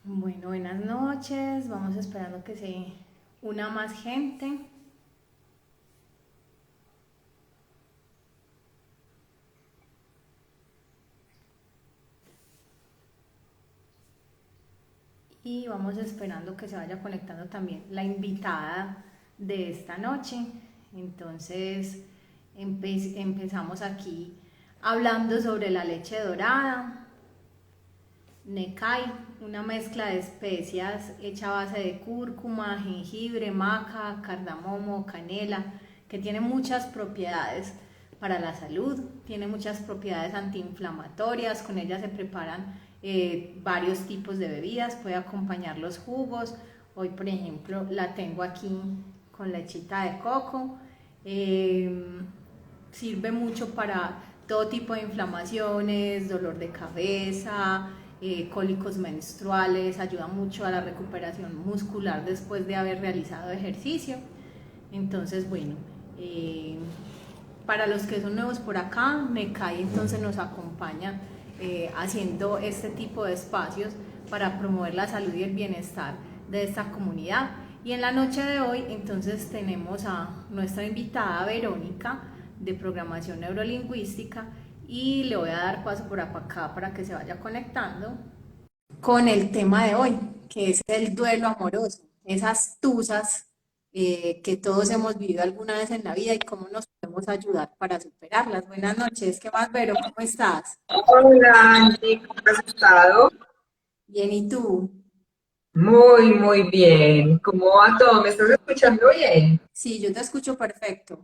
Bueno, buenas noches. Vamos esperando que se una más gente. Y vamos esperando que se vaya conectando también la invitada de esta noche. Entonces empezamos aquí hablando sobre la leche dorada. Necay, una mezcla de especias hecha a base de cúrcuma, jengibre, maca, cardamomo, canela, que tiene muchas propiedades para la salud, tiene muchas propiedades antiinflamatorias, con ella se preparan varios tipos de bebidas, puede acompañar los jugos. Hoy, por ejemplo, la tengo aquí con lechita de coco. Eh, Sirve mucho para todo tipo de inflamaciones, dolor de cabeza, cólicos menstruales, ayuda mucho a la recuperación muscular después de haber realizado ejercicio. Entonces, bueno, eh, para los que son nuevos por acá, Necai entonces nos acompaña haciendo este tipo de espacios para promover la salud y el bienestar de esta comunidad. Y en la noche de hoy entonces tenemos a nuestra invitada Verónica de programación neurolingüística y le voy a dar paso por acá para que se vaya conectando con el tema de hoy, que es el duelo amoroso, esas tusas que todos hemos vivido alguna vez en la vida y cómo nos podemos ayudar para superarlas. Buenas noches, ¿qué más, Vero? ¿Cómo estás? Hola Angie, ¿cómo has estado? Bien, ¿y tú? Muy, muy bien. ¿Cómo va todo? ¿Me estás escuchando bien? Sí, yo te escucho perfecto.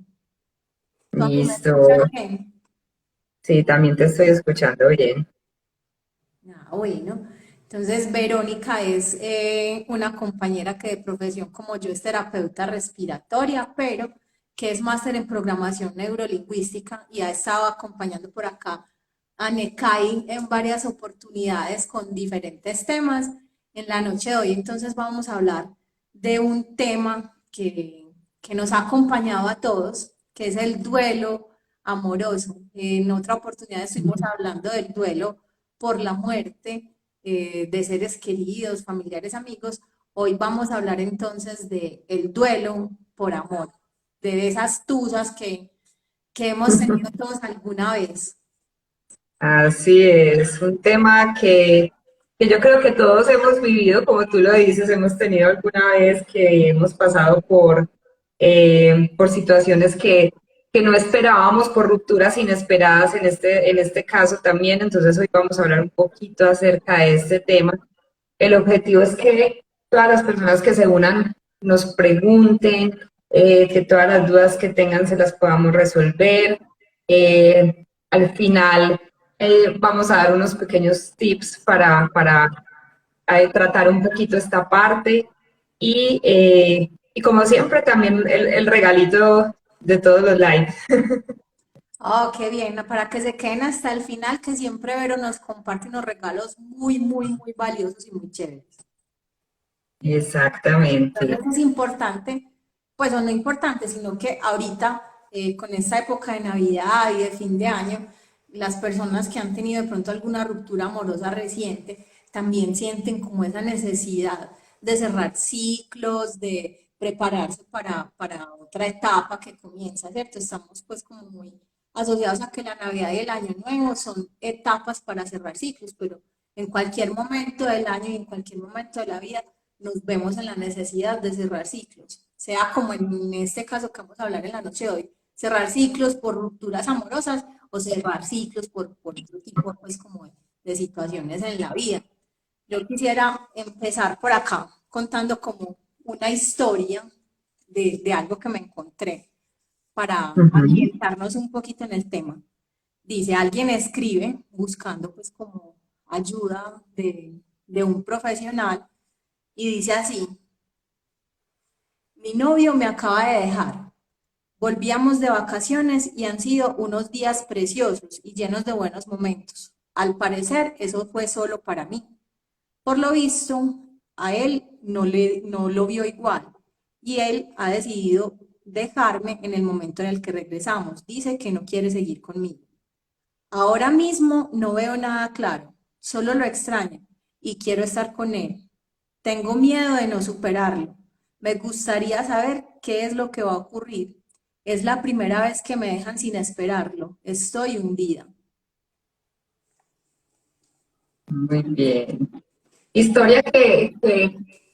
¿Tú a mí me escuchas Listo. bien? Sí, también te estoy escuchando bien. Ah, bueno. Entonces, Verónica es una compañera que de profesión como yo es terapeuta respiratoria, pero que es máster en programación neurolingüística y ha estado acompañando por acá a NECAI en varias oportunidades con diferentes temas. En la noche de hoy, entonces, vamos a hablar de un tema que nos ha acompañado a todos, que es el duelo amoroso. En otra oportunidad estuvimos hablando del duelo por la muerte de seres queridos, familiares, amigos. Hoy vamos a hablar entonces de el duelo por amor, de esas tusas que hemos tenido todos alguna vez. Así es, un tema que yo creo que todos hemos vivido, como tú lo dices, hemos tenido alguna vez que hemos pasado por situaciones que no esperábamos, por rupturas inesperadas en este caso también. Entonces hoy vamos a hablar un poquito acerca de este tema. El objetivo es que todas las personas que se unan nos pregunten, que todas las dudas que tengan se las podamos resolver. Al final vamos a dar unos pequeños tips para tratar un poquito esta parte y como siempre también el regalito de todos los likes. Oh, qué bien, para que se queden hasta el final, que siempre Vero nos comparte unos regalos muy, muy, muy valiosos y muy chéveres. Exactamente. Entonces es importante, pues o no importante, sino que ahorita, con esta época de Navidad y de fin de año, las personas que han tenido de pronto alguna ruptura amorosa reciente también sienten como esa necesidad de cerrar ciclos, de prepararse para otra etapa que comienza, ¿cierto? Estamos pues como muy asociados a que la Navidad y el Año Nuevo son etapas para cerrar ciclos, pero en cualquier momento del año y en cualquier momento de la vida nos vemos en la necesidad de cerrar ciclos, sea como en este caso que vamos a hablar en la noche de hoy, cerrar ciclos por rupturas amorosas o cerrar ciclos por otro tipo pues como de situaciones en la vida. Yo quisiera empezar por acá contando como una historia de algo que me encontré para Ujú. ambientarnos un poquito en el tema. Dice, alguien escribe buscando pues como ayuda de un profesional y dice así, mi novio me acaba de dejar. Volvíamos de vacaciones y han sido unos días preciosos y llenos de buenos momentos. Al parecer, eso fue solo para mí. Por lo visto, a él no lo vio igual y él ha decidido dejarme en el momento en el que regresamos. Dice que no quiere seguir conmigo. Ahora mismo no veo nada claro, solo lo extraño y quiero estar con él. Tengo miedo de no superarlo. Me gustaría saber qué es lo que va a ocurrir. Es la primera vez que me dejan sin esperarlo. Estoy hundida. Muy bien. Historia que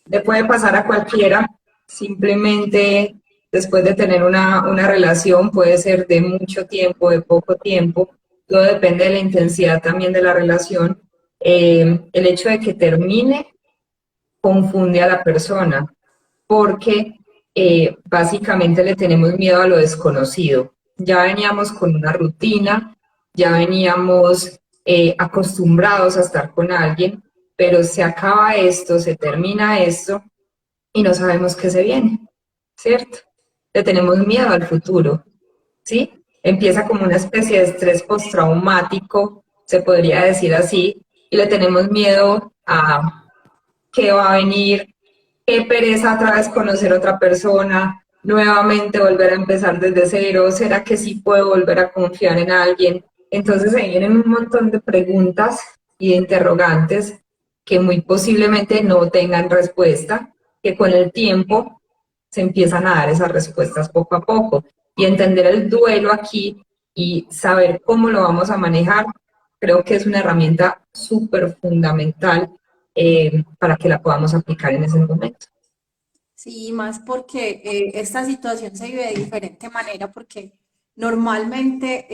le puede pasar a cualquiera, simplemente después de tener una relación, puede ser de mucho tiempo, de poco tiempo, todo depende de la intensidad también de la relación. El hecho de que termine confunde a la persona porque básicamente le tenemos miedo a lo desconocido. Ya veníamos con una rutina, ya veníamos acostumbrados a estar con alguien, pero se acaba esto, se termina esto y no sabemos qué se viene, ¿cierto? Le tenemos miedo al futuro, ¿sí? Empieza como una especie de estrés postraumático, se podría decir así, y le tenemos miedo a qué va a venir, qué pereza otra vez conocer a otra persona, nuevamente volver a empezar desde cero, ¿será que sí puedo volver a confiar en alguien? Entonces se vienen un montón de preguntas y de interrogantes que muy posiblemente no tengan respuesta, que con el tiempo se empiezan a dar esas respuestas poco a poco. Y entender el duelo aquí y saber cómo lo vamos a manejar, creo que es una herramienta súper fundamental para que la podamos aplicar en ese momento. Sí, más porque esta situación se vive de diferente manera, porque normalmente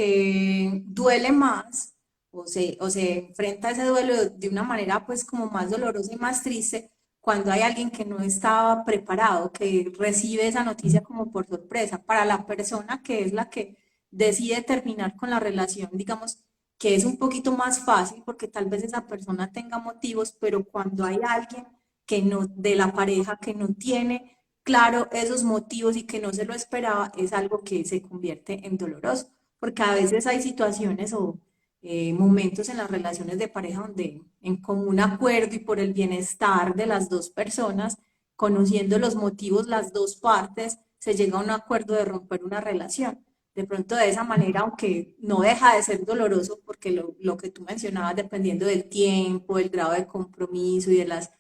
duele más o se enfrenta a ese duelo de una manera pues como más dolorosa y más triste cuando hay alguien que no estaba preparado, que recibe esa noticia como por sorpresa. Para la persona que es la que decide terminar con la relación, digamos que es un poquito más fácil porque tal vez esa persona tenga motivos, pero cuando hay alguien que no, de la pareja que no tiene claro esos motivos y que no se lo esperaba, es algo que se convierte en doloroso, porque a veces hay situaciones o momentos en las relaciones de pareja donde en común acuerdo y por el bienestar de las dos personas, conociendo los motivos las dos partes, se llega a un acuerdo de romper una relación. De pronto de esa manera, aunque no deja de ser doloroso, porque lo que tú mencionabas, dependiendo del tiempo, el grado de compromiso y de las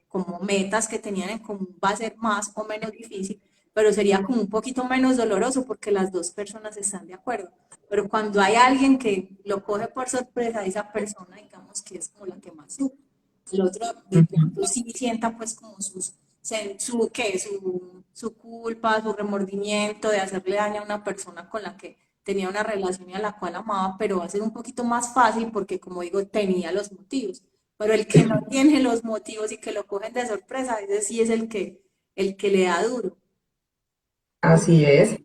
como metas que tenían en común, va a ser más o menos difícil, pero sería como un poquito menos doloroso porque las dos personas están de acuerdo. Pero cuando hay alguien que lo coge por sorpresa, esa persona, digamos que es como la que más sufre. El otro de pronto sí sienta pues como su culpa, su remordimiento de hacerle daño a una persona con la que tenía una relación y a la cual amaba, pero va a ser un poquito más fácil porque, como digo, tenía los motivos. Pero el que no tiene los motivos y que lo cogen de sorpresa, ese sí es el que le da duro. Así es.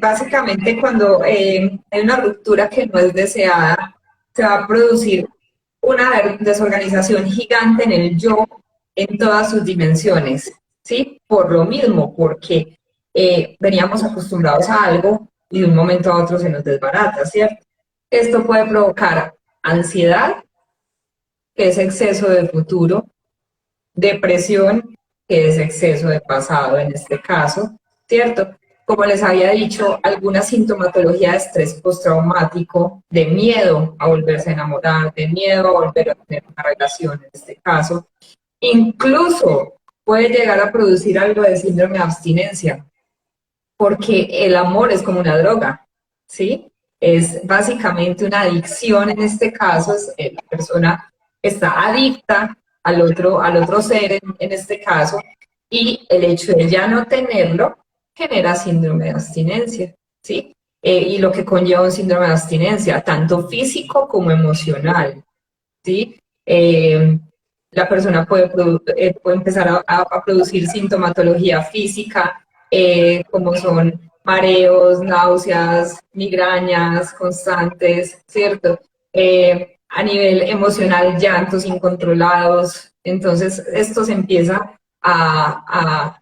Básicamente, cuando hay una ruptura que no es deseada, se va a producir una desorganización gigante en el yo en todas sus dimensiones, ¿sí? Por lo mismo, porque veníamos acostumbrados a algo y de un momento a otro se nos desbarata, ¿cierto? Esto puede provocar ansiedad, que es exceso de futuro, depresión, que es exceso de pasado en este caso, ¿cierto? Como les había dicho, alguna sintomatología de estrés postraumático, de miedo a volverse a enamorar, de miedo a volver a tener una relación en este caso, incluso puede llegar a producir algo de síndrome de abstinencia, porque el amor es como una droga, ¿sí? Es básicamente una adicción en este caso, la persona está adicta al otro ser en este caso, y el hecho de ya no tenerlo genera síndrome de abstinencia, ¿sí? Y lo que conlleva un síndrome de abstinencia, tanto físico como emocional, ¿sí? La persona puede empezar a producir sintomatología física, como son mareos, náuseas, migrañas constantes, ¿cierto? A nivel emocional, llantos incontrolados. Entonces, esto se empieza a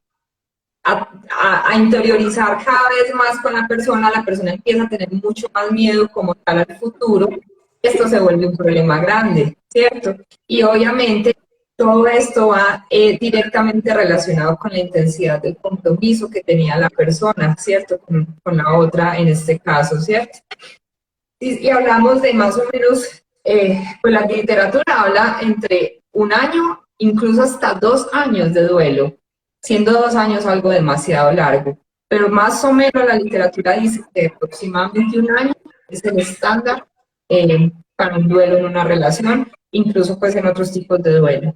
interiorizar cada vez más con la persona empieza a tener mucho más miedo como tal al futuro, esto se vuelve un problema grande, ¿cierto? Y obviamente todo esto va directamente relacionado con la intensidad del compromiso que tenía la persona, ¿cierto? Con la otra en este caso, ¿cierto? Y hablamos de más o menos, pues la literatura habla entre un año incluso hasta 2 años de duelo, siendo 2 años algo demasiado largo. Pero más o menos la literatura dice que aproximadamente un año es el estándar para un duelo en una relación, incluso pues en otros tipos de duelo.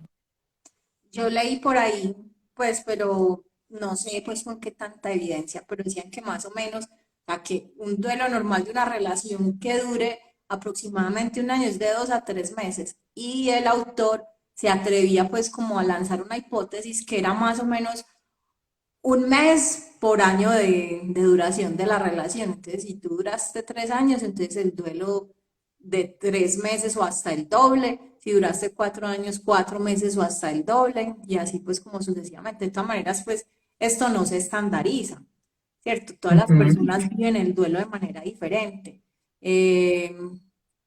Yo leí por ahí, pues, pero no sé pues con qué tanta evidencia, pero decían que más o menos, o sea, que un duelo normal de una relación que dure aproximadamente un año es de 2 a 3 meses. Y el autor se atrevía pues como a lanzar una hipótesis que era más o menos un mes por año de duración de la relación. Entonces, si tú duraste 3 años, entonces el duelo de 3 meses o hasta el doble. Si duraste 4 años, 4 meses o hasta el doble. Y así pues como sucesivamente. De todas maneras, pues esto no se estandariza, ¿cierto? Todas las Ujú. personas viven el duelo de manera diferente. Eh,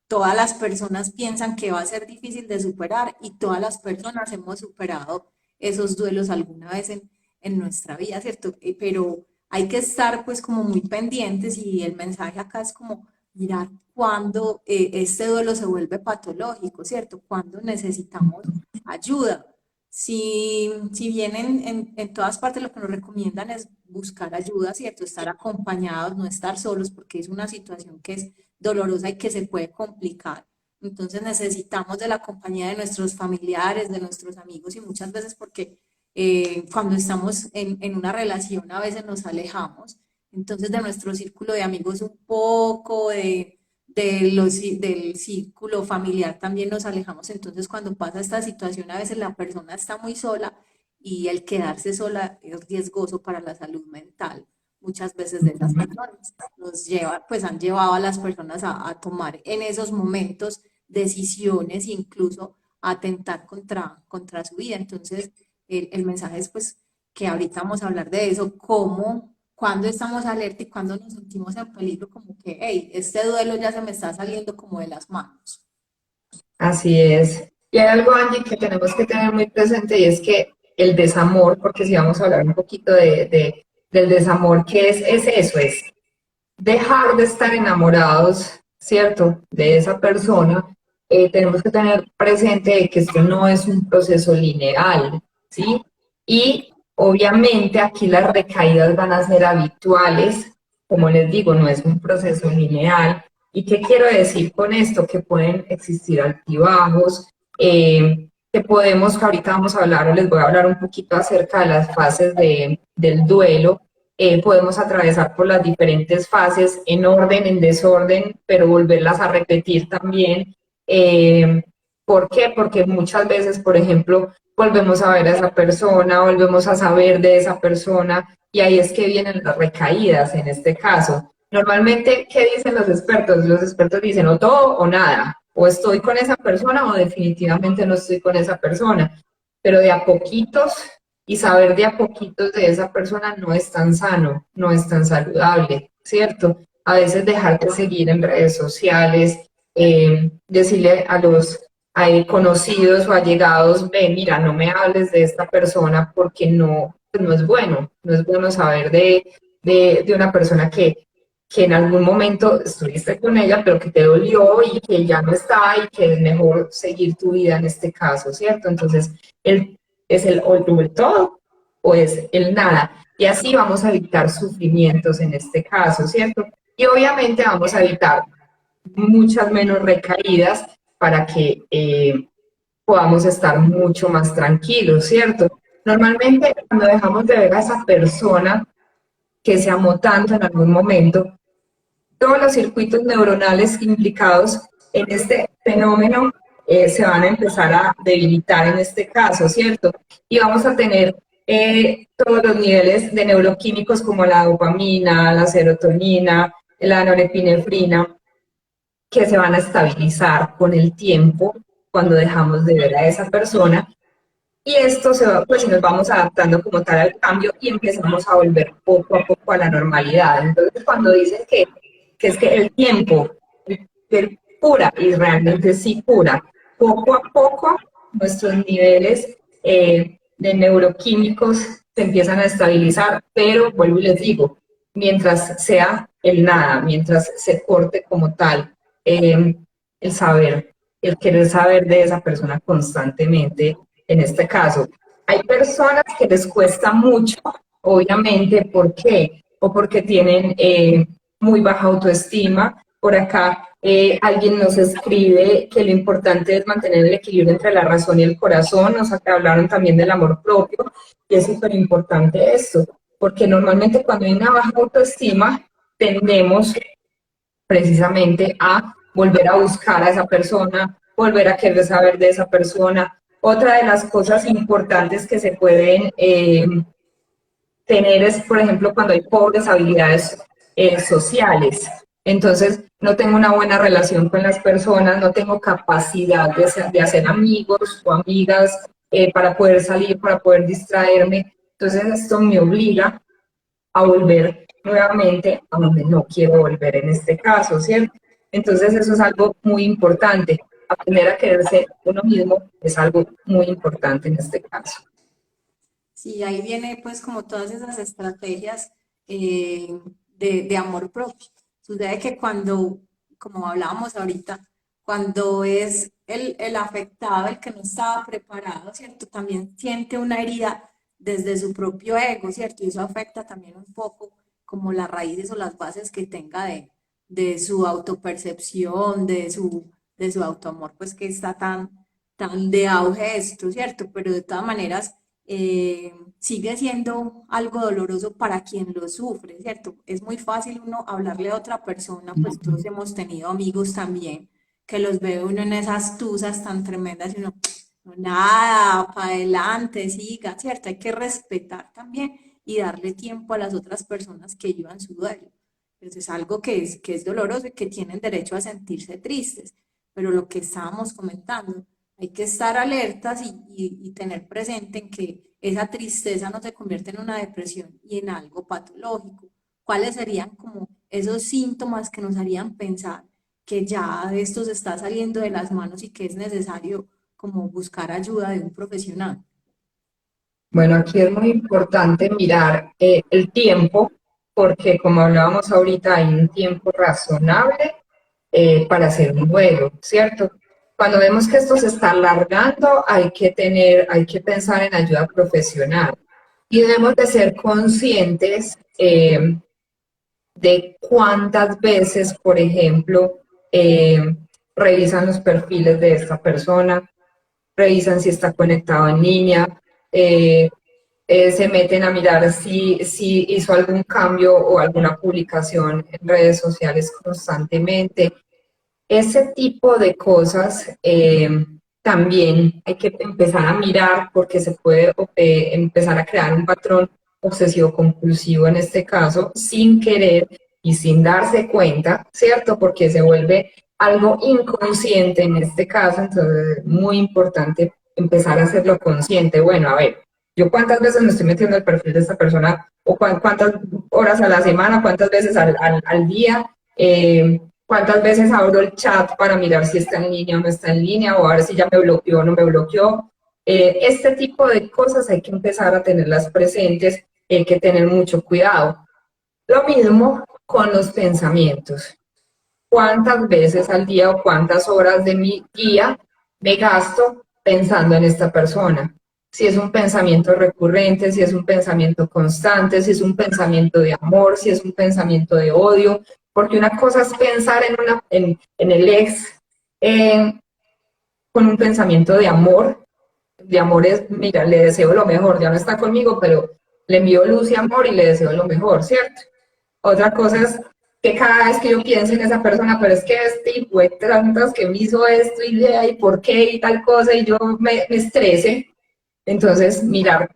todas las personas piensan que va a ser difícil de superar y todas las personas hemos superado esos duelos alguna vez en nuestra vida, ¿cierto? Pero hay que estar pues como muy pendientes y el mensaje acá es como mirar cuándo este duelo se vuelve patológico, ¿cierto? Cuándo necesitamos ayuda. Si bien en todas partes lo que nos recomiendan es buscar ayuda, ¿cierto? Estar acompañados, no estar solos, porque es una situación que es dolorosa y que se puede complicar. Entonces necesitamos de la compañía de nuestros familiares, de nuestros amigos y muchas veces porque cuando estamos en una relación a veces nos alejamos, entonces de nuestro círculo de amigos un poco, del círculo familiar también nos alejamos, entonces cuando pasa esta situación a veces la persona está muy sola y el quedarse sola es riesgoso para la salud mental. Muchas veces de esas personas nos lleva, pues han llevado a las personas a tomar en esos momentos decisiones, incluso a atentar contra su vida. Entonces, el mensaje es pues que ahorita vamos a hablar de eso, cómo, cuando estamos alerta y cuando nos sentimos en peligro, como que, hey, este duelo ya se me está saliendo como de las manos. Así es. Y hay algo, Angie, que tenemos que tener muy presente y es que el desamor, porque si vamos a hablar un poquito del desamor, ¿qué es eso? Es dejar de estar enamorados, ¿cierto? De esa persona. Tenemos que tener presente que esto no es un proceso lineal, ¿sí? Y obviamente aquí las recaídas van a ser habituales, como les digo, no es un proceso lineal. ¿Y qué quiero decir con esto? Que pueden existir altibajos, que podemos, ahorita vamos a hablar o les voy a hablar un poquito acerca de las fases del duelo. Podemos atravesar por las diferentes fases en orden, en desorden, pero volverlas a repetir también. Eh, ¿Por qué? Porque muchas veces, por ejemplo, volvemos a ver a esa persona, volvemos a saber de esa persona y ahí es que vienen las recaídas en este caso. Normalmente, ¿qué dicen los expertos? Los expertos dicen o todo o nada, o estoy con esa persona o definitivamente no estoy con esa persona, pero de a poquitos y saber de a poquitos de esa persona no es tan sano, no es tan saludable, ¿cierto? A veces dejar de seguir en redes sociales, decirle a los conocidos o allegados, ven, mira, no me hables de esta persona porque no, pues no es bueno, no es bueno saber de una persona que en algún momento estuviste con ella, pero que te dolió y que ya no está y que es mejor seguir tu vida en este caso, ¿cierto? Entonces, el, es el todo o es el nada. Y así vamos a evitar sufrimientos en este caso, ¿cierto? Y obviamente vamos a evitar muchas menos recaídas para que podamos estar mucho más tranquilos, ¿cierto? Normalmente cuando dejamos de ver a esa persona que se amó tanto en algún momento, todos los circuitos neuronales implicados en este fenómeno se van a empezar a debilitar en este caso, ¿cierto? Y vamos a tener todos los niveles de neuroquímicos como la dopamina, la serotonina, la norepinefrina, que se van a estabilizar con el tiempo cuando dejamos de ver a esa persona. Y esto se va, pues si nos vamos adaptando como tal al cambio y empezamos a volver poco a poco a la normalidad. Entonces, cuando dicen que es que el tiempo que cura, y realmente sí cura, poco a poco nuestros niveles de neuroquímicos se empiezan a estabilizar, pero vuelvo y les digo, mientras sea el nada, mientras se corte como tal, el saber, el querer saber de esa persona constantemente, en este caso. Hay personas que les cuesta mucho, obviamente, ¿por qué? O porque tienen muy baja autoestima. Por acá alguien nos escribe que lo importante es mantener el equilibrio entre la razón y el corazón. Nos hablaron también del amor propio y es súper importante esto, porque normalmente cuando hay una baja autoestima tendemos precisamente a volver a buscar a esa persona, volver a querer saber de esa persona. Otra de las cosas importantes que se pueden tener es, por ejemplo, cuando hay pobres habilidades sociales. Entonces, no tengo una buena relación con las personas, no tengo capacidad de hacer amigos o amigas para poder salir, para poder distraerme. Entonces, esto me obliga a volver nuevamente a donde no quiero volver en este caso, ¿cierto? Entonces, eso es algo muy importante. Aprender a quererse uno mismo es algo muy importante en este caso. Sí, ahí viene pues como todas esas estrategias de amor propio. Sucede que cuando, como hablábamos ahorita, cuando es el afectado el que no estaba preparado, ¿cierto? También siente una herida desde su propio ego, ¿cierto? Y eso afecta también un poco como las raíces o las bases que tenga de su autopercepción, de su autoamor, pues que está tan de auge esto, ¿cierto? Pero de todas maneras sigue siendo algo doloroso para quien lo sufre, ¿cierto? Es muy fácil uno hablarle a otra persona, pues todos hemos tenido amigos también, que los ve uno en esas tusas tan tremendas y uno, no, nada, para adelante, siga, ¿cierto? Hay que respetar también y darle tiempo a las otras personas que llevan su duelo. Eso es algo que es doloroso y que tienen derecho a sentirse tristes, pero lo que estábamos comentando, hay que estar alertas y tener presente en que esa tristeza no se convierte en una depresión y en algo patológico. ¿Cuáles serían como esos síntomas que nos harían pensar que ya esto se está saliendo de las manos y que es necesario como buscar ayuda de un profesional? Bueno, aquí es muy importante mirar el tiempo, porque como hablábamos ahorita, hay un tiempo razonable para hacer un duelo, ¿cierto? Cuando vemos que esto se está alargando, hay que pensar en ayuda profesional y debemos de ser conscientes de cuántas veces, por ejemplo, revisan los perfiles de esta persona, revisan si está conectado en línea, eh, se meten a mirar si hizo algún cambio o alguna publicación en redes sociales constantemente. Ese tipo de cosas también hay que empezar a mirar porque se puede empezar a crear un patrón obsesivo compulsivo en este caso, sin querer y sin darse cuenta, ¿cierto? Porque se vuelve algo inconsciente en este caso, entonces es muy importante empezar a hacerlo consciente. Bueno, a ver, yo cuántas veces me estoy metiendo el perfil de esta persona o cuántas horas a la semana, cuántas veces al día, cuántas veces abro el chat para mirar si está en línea o no está en línea, o a ver si ya me bloqueó o no me bloqueó. Este tipo de cosas hay que empezar a tenerlas presentes, hay que tener mucho cuidado. Lo mismo con los pensamientos. ¿Cuántas veces al día o cuántas horas de mi día me gasto pensando en esta persona? Si es un pensamiento recurrente, si es un pensamiento constante, si es un pensamiento de amor, si es un pensamiento de odio, porque una cosa es pensar en el ex eh, con un pensamiento de amor es, mira, le deseo lo mejor, ya no está conmigo, pero le envío luz y amor y le deseo lo mejor, ¿cierto? Otra cosa es que cada vez que yo pienso en esa persona, pero es que este hijo de tantas que me hizo esto y por qué y tal cosa, y yo me estrese. Entonces, mirar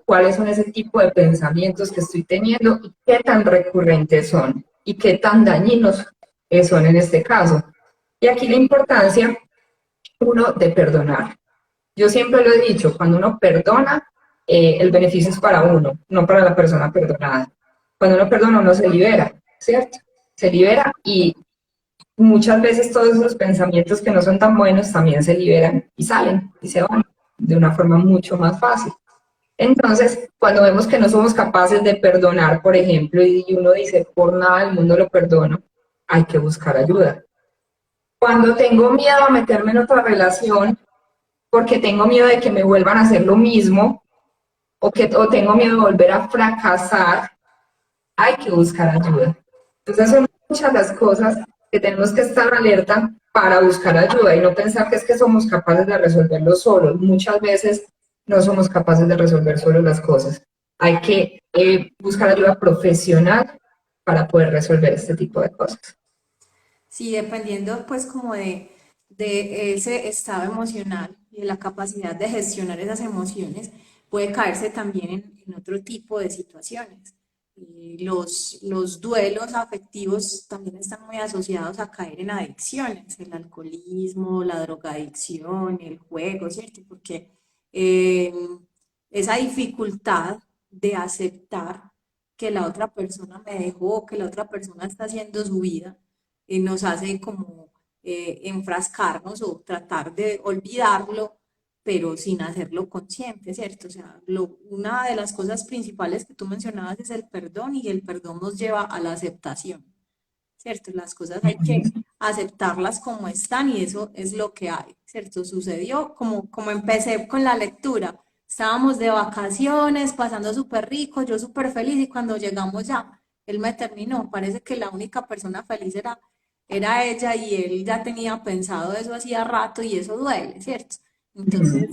cuáles son ese tipo de pensamientos que estoy teniendo y qué tan recurrentes son y qué tan dañinos son en este caso. Y aquí la importancia, uno, de perdonar. Yo siempre lo he dicho, cuando uno perdona, el beneficio es para uno, no para la persona perdonada. Cuando uno perdona, uno se libera, ¿cierto? Se libera y muchas veces todos esos pensamientos que no son tan buenos también se liberan y salen y se van de una forma mucho más fácil. Entonces, cuando vemos que no somos capaces de perdonar, por ejemplo, y uno dice, por nada del mundo lo perdono, hay que buscar ayuda. Cuando tengo miedo a meterme en otra relación, porque tengo miedo de que me vuelvan a hacer lo mismo o tengo miedo de volver a fracasar, hay que buscar ayuda. Entonces son muchas las cosas que tenemos que estar alerta para buscar ayuda y no pensar que es que somos capaces de resolverlo solos. Muchas veces no somos capaces de resolver solos las cosas. Hay que buscar ayuda profesional para poder resolver este tipo de cosas. Sí, dependiendo pues como de ese estado emocional y de la capacidad de gestionar esas emociones, puede caerse también en otro tipo de situaciones. Los duelos afectivos también están muy asociados a caer en adicciones, el alcoholismo, la drogadicción, el juego, ¿cierto? Porque eh, esa dificultad de aceptar que la otra persona me dejó, que la otra persona está haciendo su vida, nos hace como enfrascarnos o tratar de olvidarlo, pero sin hacerlo consciente, ¿cierto? O sea, una de las cosas principales que tú mencionabas es el perdón y el perdón nos lleva a la aceptación, ¿cierto? Las cosas hay que aceptarlas como están y eso es lo que hay, ¿cierto? Sucedió como empecé con la lectura. Estábamos de vacaciones, pasando súper rico, yo súper feliz y cuando llegamos ya, él me terminó. Parece que la única persona feliz era ella y él ya tenía pensado eso hacía rato y eso duele, ¿cierto? Entonces,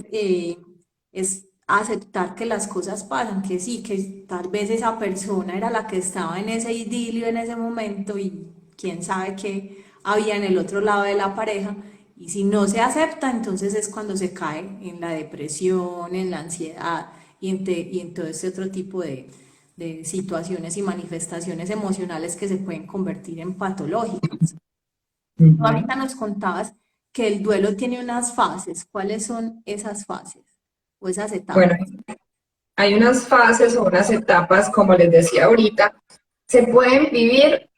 es aceptar que las cosas pasan, que sí, que tal vez esa persona era la que estaba en ese idilio en ese momento y quién sabe qué había en el otro lado de la pareja. Y si no se acepta, entonces es cuando se cae en la depresión, en la ansiedad y en todo este otro tipo de situaciones y manifestaciones emocionales que se pueden convertir en patológicas. Tú Ujú. ahorita nos contabas que el duelo tiene unas fases. ¿Cuáles son esas fases o esas etapas? Bueno, hay unas fases o unas etapas, como les decía ahorita, se pueden vivir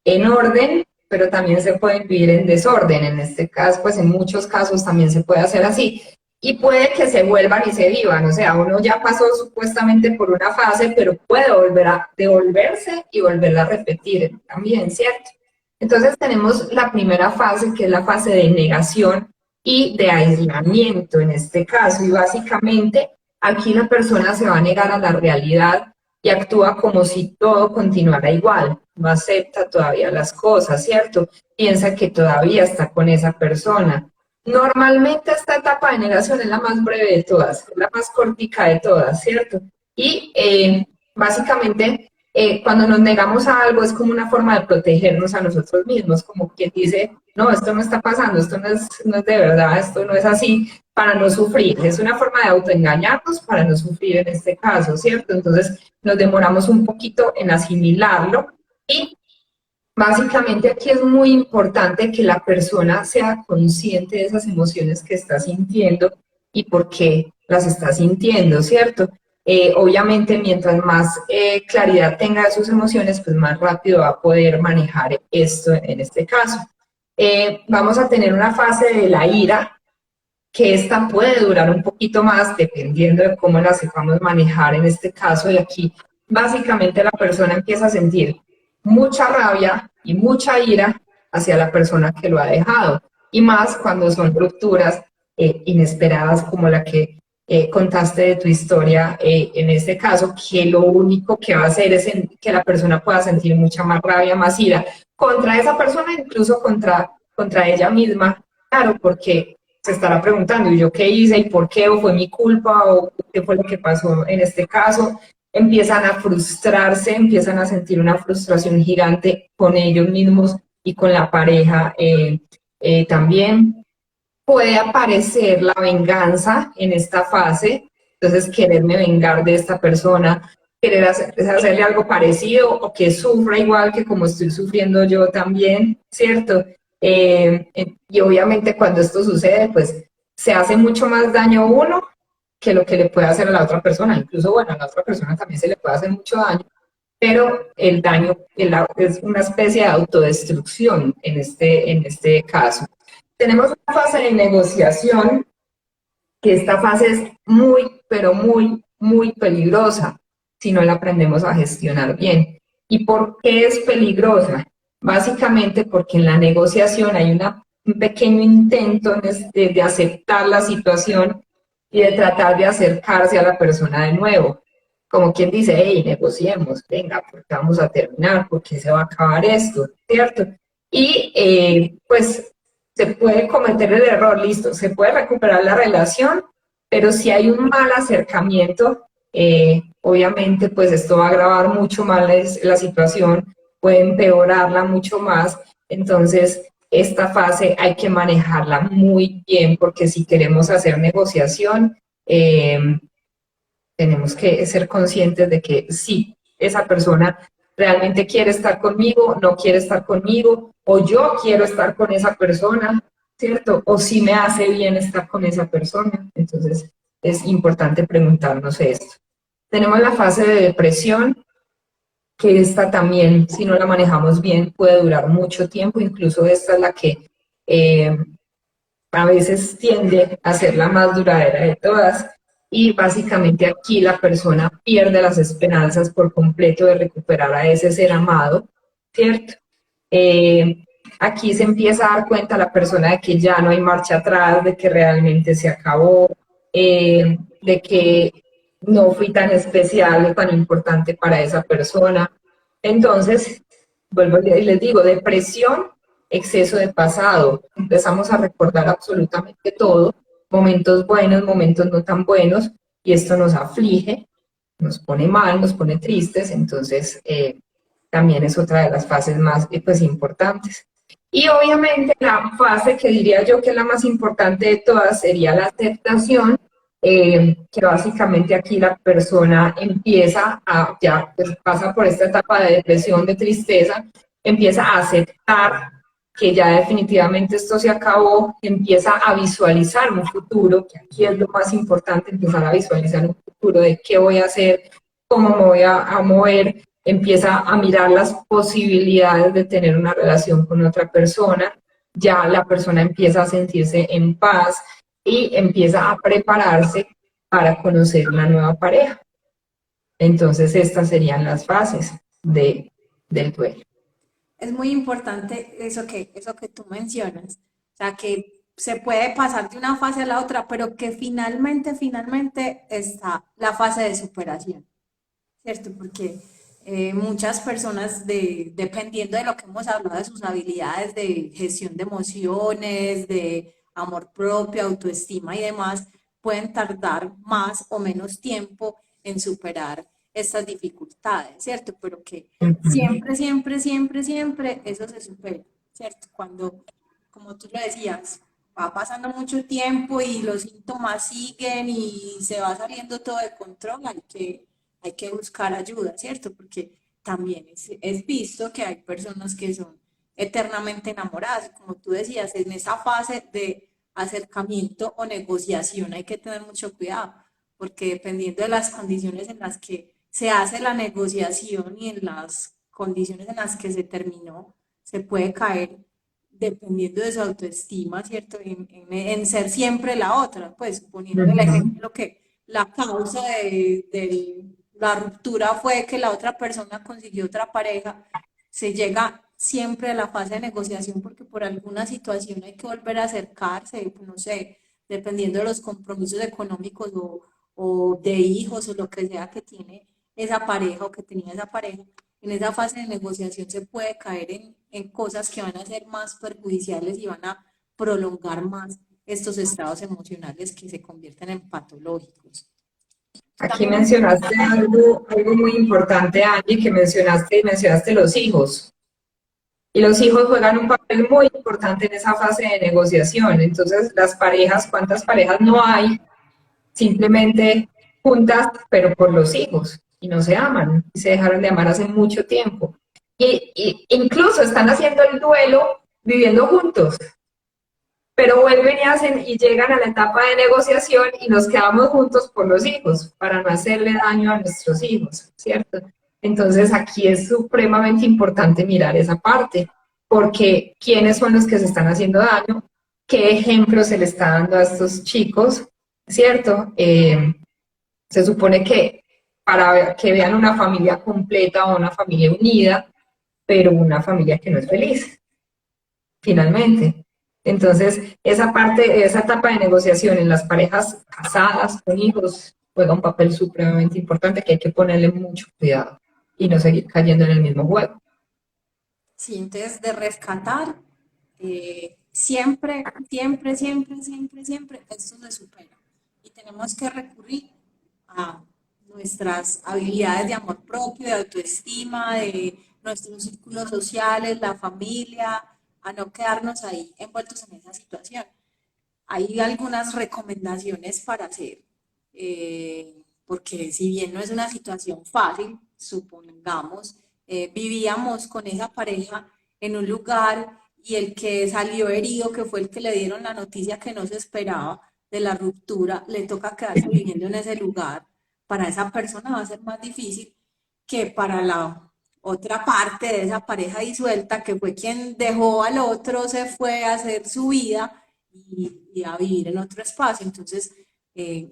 en orden, pero también se pueden vivir en desorden. En este caso, pues en muchos casos también se puede hacer así. Y puede que se vuelvan y se vivan, o sea, uno ya pasó supuestamente por una fase, pero puede volver a devolverse y volverla a repetir también, ¿cierto? Entonces tenemos la primera fase, que es la fase de negación y de aislamiento en este caso, y básicamente aquí la persona se va a negar a la realidad y actúa como si todo continuara igual, no acepta todavía las cosas, ¿cierto? Piensa que todavía está con esa persona. Normalmente esta etapa de negación es la más breve de todas, es la más cortica de todas, ¿cierto? Y básicamente cuando nos negamos a algo es como una forma de protegernos a nosotros mismos, como quien dice, no, esto no está pasando, esto no es de verdad, esto no es así, para no sufrir. Es una forma de autoengañarnos para no sufrir en este caso, ¿cierto? Entonces nos demoramos un poquito en asimilarlo y básicamente aquí es muy importante que la persona sea consciente de esas emociones que está sintiendo y por qué las está sintiendo, ¿cierto? Obviamente, mientras más claridad tenga de sus emociones, pues más rápido va a poder manejar esto en este caso. Vamos a tener una fase de la ira, que esta puede durar un poquito más dependiendo de cómo la sepamos manejar en este caso. Y aquí básicamente la persona empieza a sentir mucha rabia y mucha ira hacia la persona que lo ha dejado. Y más cuando son rupturas inesperadas como la que contaste de tu historia en este caso, que lo único que va a hacer es que la persona pueda sentir mucha más rabia, más ira contra esa persona, incluso contra ella misma. Claro, porque se estará preguntando, ¿y yo qué hice? ¿Y por qué? ¿O fue mi culpa? ¿O qué fue lo que pasó en este caso? Empiezan a frustrarse, empiezan a sentir una frustración gigante con ellos mismos y con la pareja también. Puede aparecer la venganza en esta fase, entonces quererme vengar de esta persona, querer hacerle algo parecido o que sufra igual que como estoy sufriendo yo también, ¿cierto? Y obviamente cuando esto sucede, pues se hace mucho más daño uno que lo que le puede hacer a la otra persona. Incluso, bueno, a la otra persona también se le puede hacer mucho daño, pero el daño es una especie de autodestrucción en este caso. Tenemos una fase de negociación, que esta fase es muy, pero muy, muy peligrosa si no la aprendemos a gestionar bien. ¿Y por qué es peligrosa? Básicamente porque en la negociación hay una un pequeño intento de aceptar la situación y de tratar de acercarse a la persona de nuevo. Como quien dice, hey, negociemos, venga, porque vamos a terminar, porque se va a acabar esto, ¿cierto? Y pues se puede cometer el error, listo, se puede recuperar la relación, pero si hay un mal acercamiento, obviamente pues esto va a agravar mucho más la situación, puede empeorarla mucho más, entonces esta fase hay que manejarla muy bien porque si queremos hacer negociación, tenemos que ser conscientes de que sí, esa persona realmente quiere estar conmigo, no quiere estar conmigo, o yo quiero estar con esa persona, ¿cierto? O si me hace bien estar con esa persona. Entonces, es importante preguntarnos esto. Tenemos la fase de depresión, que esta también, si no la manejamos bien, puede durar mucho tiempo. Incluso esta es la que a veces tiende a ser la más duradera de todas. Y básicamente aquí la persona pierde las esperanzas por completo de recuperar a ese ser amado, ¿cierto? Aquí se empieza a dar cuenta la persona de que ya no hay marcha atrás, de que realmente se acabó, de que no fui tan especial o tan importante para esa persona. Entonces, vuelvo y les digo, depresión, exceso de pasado. Empezamos a recordar absolutamente todo, momentos buenos, momentos no tan buenos, y esto nos aflige, nos pone mal, nos pone tristes, entonces también es otra de las fases más pues, importantes. Y obviamente la fase que diría yo que es la más importante de todas sería la aceptación, que básicamente aquí la persona empieza a, ya pues, pasa por esta etapa de depresión, de tristeza, empieza a aceptar que ya definitivamente esto se acabó, empieza a visualizar un futuro, que aquí es lo más importante, empezar a visualizar un futuro de qué voy a hacer, cómo me voy a mover, empieza a mirar las posibilidades de tener una relación con otra persona, ya la persona empieza a sentirse en paz y empieza a prepararse para conocer una nueva pareja. Entonces estas serían las fases del duelo. Es muy importante eso que tú mencionas, o sea, que se puede pasar de una fase a la otra, pero que finalmente está la fase de superación, ¿cierto? Porque muchas personas, dependiendo de lo que hemos hablado, de sus habilidades de gestión de emociones, de amor propio, autoestima y demás, pueden tardar más o menos tiempo en superar estas dificultades, ¿cierto? Pero que siempre eso se supera, ¿cierto? Cuando, como tú lo decías, va pasando mucho tiempo y los síntomas siguen y se va saliendo todo de control, hay que buscar ayuda, ¿cierto? Porque también es visto que hay personas que son eternamente enamoradas, como tú decías, en esa fase de acercamiento o negociación hay que tener mucho cuidado, porque dependiendo de las condiciones en las que se hace la negociación y en las condiciones en las que se terminó, se puede caer dependiendo de su autoestima, ¿cierto? En ser siempre la otra, pues suponiendo el ejemplo que la causa de la ruptura fue que la otra persona consiguió otra pareja, se llega siempre a la fase de negociación porque por alguna situación hay que volver a acercarse, no sé, dependiendo de los compromisos económicos o de hijos o lo que sea que tiene esa pareja o que tenía esa pareja. En esa fase de negociación se puede caer en cosas que van a ser más perjudiciales y van a prolongar más estos estados emocionales que se convierten en patológicos. Aquí También mencionaste algo muy importante, Angie, que mencionaste los hijos. Y los hijos juegan un papel muy importante en esa fase de negociación. Entonces, las parejas, ¿cuántas parejas no hay? Simplemente juntas, pero por los hijos, y no se aman, y se dejaron de amar hace mucho tiempo. Y incluso están haciendo el duelo viviendo juntos, pero vuelven y hacen y llegan a la etapa de negociación y nos quedamos juntos por los hijos, para no hacerle daño a nuestros hijos, ¿cierto? Entonces aquí es supremamente importante mirar esa parte, porque ¿quiénes son los que se están haciendo daño? ¿Qué ejemplo se le está dando a estos chicos? ¿Cierto? Se supone que para que vean una familia completa o una familia unida, pero una familia que no es feliz, finalmente. Entonces, esa parte, esa etapa de negociación en las parejas casadas, con hijos, juega un papel supremamente importante que hay que ponerle mucho cuidado y no seguir cayendo en el mismo juego. Sí, entonces de rescatar, siempre, siempre, siempre, siempre, siempre, esto se supera. Y tenemos que recurrir a nuestras habilidades de amor propio, de autoestima, de nuestros círculos sociales, la familia, a no quedarnos ahí envueltos en esa situación. Hay algunas recomendaciones para hacer, porque si bien no es una situación fácil, supongamos, vivíamos con esa pareja en un lugar y el que salió herido, que fue el que le dieron la noticia que no se esperaba de la ruptura, le toca quedarse viviendo en ese lugar. Para esa persona va a ser más difícil que para la otra parte de esa pareja disuelta, que fue quien dejó al otro, se fue a hacer su vida y a vivir en otro espacio. Entonces,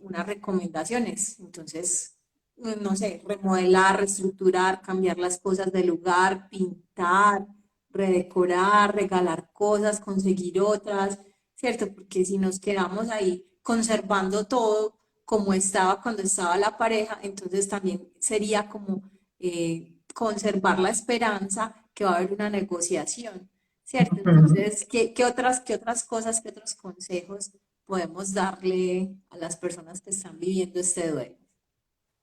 unas recomendaciones. Entonces, no sé, remodelar, reestructurar, cambiar las cosas del lugar, pintar, redecorar, regalar cosas, conseguir otras, ¿cierto? Porque si nos quedamos ahí conservando todo como estaba cuando estaba la pareja, entonces también sería como conservar la esperanza que va a haber una negociación, ¿cierto? Ujú. Entonces, qué otras cosas, qué otros consejos podemos darle a las personas que están viviendo este duelo?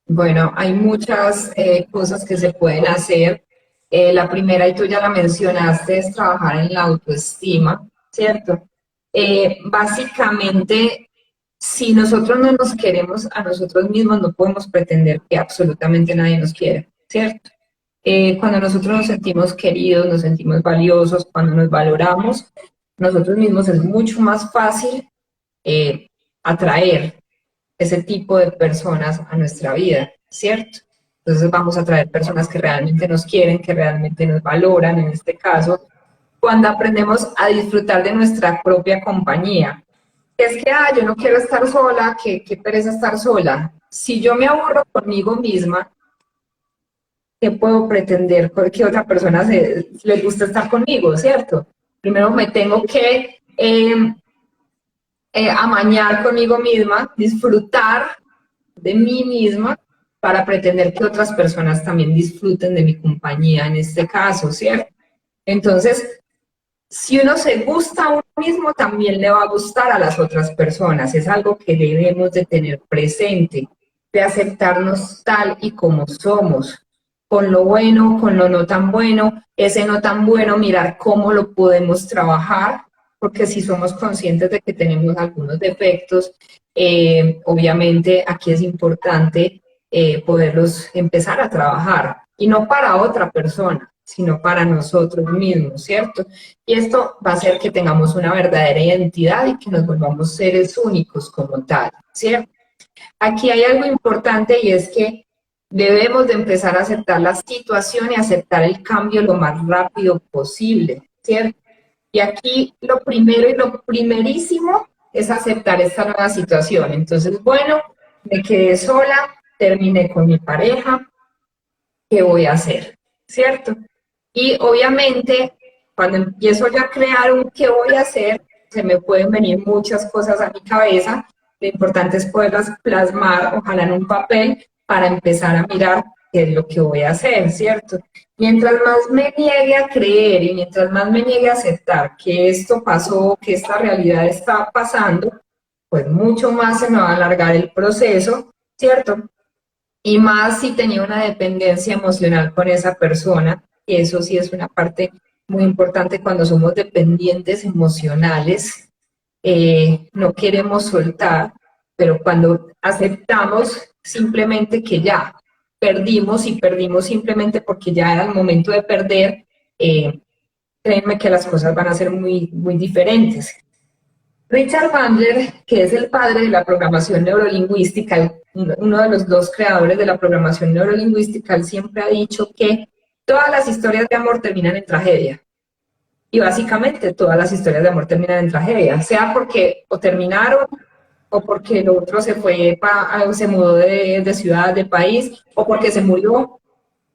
Bueno, hay muchas cosas que se pueden hacer. La primera, y tú ya la mencionaste, es trabajar en la autoestima, ¿cierto? Básicamente, si nosotros no nos queremos a nosotros mismos, no podemos pretender que absolutamente nadie nos quiere, ¿cierto? Cuando nosotros nos sentimos queridos, nos sentimos valiosos, cuando nos valoramos, nosotros mismos es mucho más fácil eh, atraer ese tipo de personas a nuestra vida, ¿cierto? Entonces vamos a traer personas que realmente nos quieren, que realmente nos valoran, en este caso, cuando aprendemos a disfrutar de nuestra propia compañía. Es que, yo no quiero estar sola, qué pereza estar sola. Si yo me aburro conmigo misma, ¿qué puedo pretender que otra persona le guste estar conmigo, cierto? Primero me tengo que amañar conmigo misma, disfrutar de mí misma para pretender que otras personas también disfruten de mi compañía en este caso, ¿cierto? Entonces, si uno se gusta a uno mismo, también le va a gustar a las otras personas. Es algo que debemos de tener presente, de aceptarnos tal y como somos, con lo bueno, con lo no tan bueno, ese no tan bueno, mirar cómo lo podemos trabajar, porque si somos conscientes de que tenemos algunos defectos, obviamente aquí es importante poderlos empezar a trabajar, y no para otra persona, sino para nosotros mismos, ¿cierto? Y esto va a hacer que tengamos una verdadera identidad y que nos volvamos seres únicos como tal, ¿cierto? Aquí hay algo importante y es que debemos de empezar a aceptar la situación y aceptar el cambio lo más rápido posible, ¿cierto? Y aquí lo primero y lo primerísimo es aceptar esta nueva situación. Entonces, bueno, me quedé sola, terminé con mi pareja, ¿qué voy a hacer? ¿Cierto? Y obviamente, cuando empiezo ya a crear un qué voy a hacer, se me pueden venir muchas cosas a mi cabeza. Lo importante es poderlas plasmar, ojalá en un papel, para empezar a mirar qué es lo que voy a hacer, ¿cierto? Mientras más me niegue a creer y mientras más me niegue a aceptar que esto pasó, que esta realidad está pasando, pues mucho más se me va a alargar el proceso, ¿cierto? Y más si tenía una dependencia emocional con esa persona, y eso sí es una parte muy importante cuando somos dependientes emocionales, no queremos soltar, pero cuando aceptamos simplemente que ya perdimos y perdimos simplemente porque ya era el momento de perder, créanme que las cosas van a ser muy, muy diferentes. Richard Bandler, que es el padre de la programación neurolingüística, uno de los dos creadores de la programación neurolingüística, él siempre ha dicho que todas las historias de amor terminan en tragedia. Y básicamente todas las historias de amor terminan en tragedia, sea porque o terminaron, o porque el otro se fue, se mudó de ciudad, de país, o porque se murió,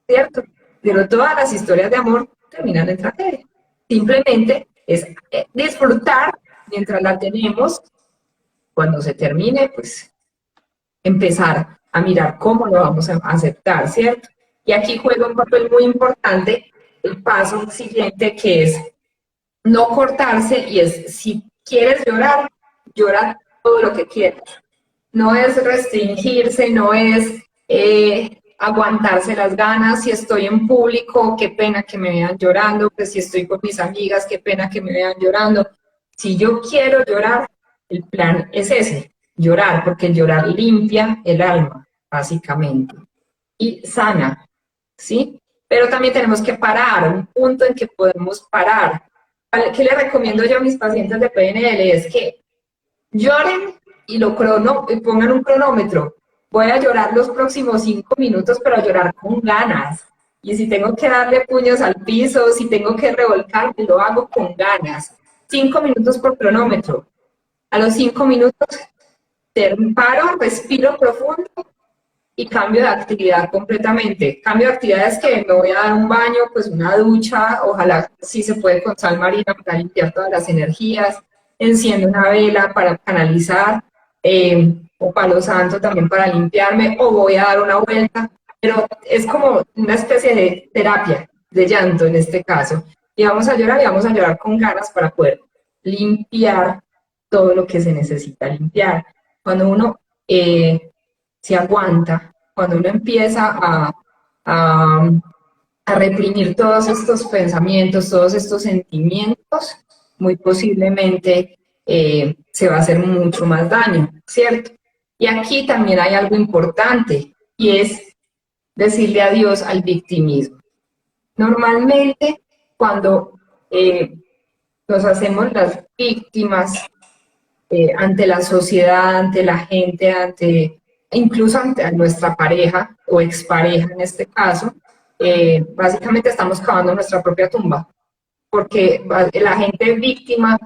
¿cierto? Pero todas las historias de amor terminan en tragedia. Simplemente es disfrutar mientras la tenemos, cuando se termine, pues empezar a mirar cómo lo vamos a aceptar, ¿cierto? Y aquí juega un papel muy importante el paso siguiente, que es no cortarse, y es, si quieres llorar, llora todo lo que quieras. No es restringirse, no es aguantarse las ganas. Si estoy en público, qué pena que me vean llorando, pues si estoy con mis amigas, qué pena que me vean llorando. Si yo quiero llorar, el plan es ese, llorar, porque el llorar limpia el alma, básicamente, y sana, ¿sí? Pero también tenemos que parar, un punto en que podemos parar. ¿Qué le recomiendo yo a mis pacientes de PNL? Es que lloren y y pongan un cronómetro. Voy a llorar los próximos 5 minutos, pero a llorar con ganas. Y si tengo que darle puños al piso, si tengo que revolcarme, lo hago con ganas. 5 minutos por cronómetro. A los 5 minutos paro, respiro profundo y cambio de actividad completamente. Cambio de actividad es que me voy a dar un baño, pues una ducha, ojalá si se puede con sal marina para limpiar todas las energías, enciendo una vela para canalizar, o palo santo también para limpiarme, o voy a dar una vuelta, pero es como una especie de terapia de llanto en este caso. Y vamos a llorar con ganas para poder limpiar todo lo que se necesita limpiar. Cuando uno se aguanta, cuando uno empieza a, a reprimir todos estos pensamientos, todos estos sentimientos, muy posiblemente se va a hacer mucho más daño, ¿cierto? Y aquí también hay algo importante, y es decirle adiós al victimismo. Normalmente, cuando nos hacemos las víctimas ante la sociedad, ante la gente, incluso ante nuestra pareja o expareja en este caso, básicamente estamos cavando nuestra propia tumba, porque la gente víctima